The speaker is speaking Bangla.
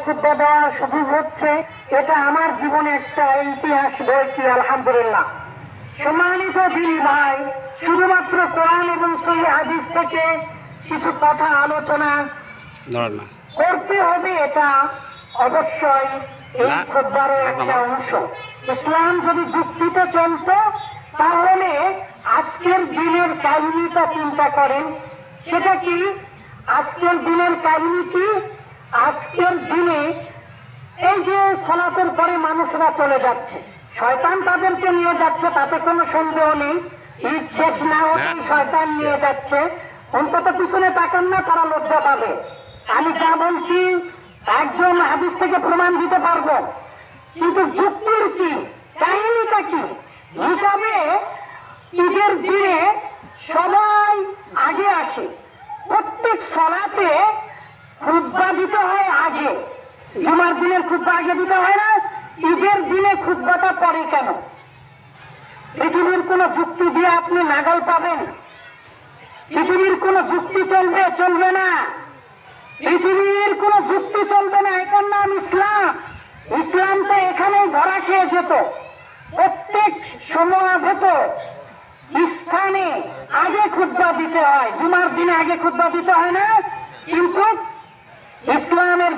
খুতবা দেওয়ার সুযোগ হচ্ছে, এটা আমার জীবনে একটা ইতিহাস বইটি, আলহামদুলিল্লাহ। সম্মানিত দিনী ভাই, শুধুমাত্র কোরআন এবং সহিহ হাদিস থেকে কিছু কথা আলোচনা করতে হবে, এটা অবশ্যই এই খুতবারও একটা অংশ। ইসলাম যদি যুক্তিতে চলত, তাহলে আজকের দিনের কাহিনীটা চিন্তা করেন। সেটা কি? আজকের দিনের কাহিনী কি? আজকের দিনে এই যে সালাতের পরে মানুষরা চলে যাচ্ছে, শয়তান তাদেরকে নিয়ে যাচ্ছে, তাতে কোনো সন্দেহ নেই। ঈদ শেষ না হতে শয়তান নিয়ে যাচ্ছে। অন্তত পিছনে তাকান না, তারা লজ্জা পাবে। আমি যা বলছি একজন হাদিস থেকে প্রমাণ দিতে পারবো, কিন্তু যুক্তির কি, কাহিনীটা কি হিসাবে ঈদের দিনে সবাই আগে আসে। প্রত্যেক সালাতে খুতবা দিতে হয় আগে। জুমার দিনের খুতবা আগে দিতে হয় না? ঈদের দিনে খুতবাটা পরে কেন? পৃথিবীর কোন যুক্তি দিয়ে আপনি নাগাল পাবেন? পৃথিবীর কোন যুক্তি চলবে না। পৃথিবীর কোন যুক্তি চলবে না। এটার নাম ইসলাম। ইসলাম তো এখানেই ধরা খেয়ে যেত। প্রত্যেক সমাবেত স্থানে আগে খুতবা দিতে হয়। জুমার দিনে আগে খুতবা দিতে হয় না, কিন্তু ইসলামের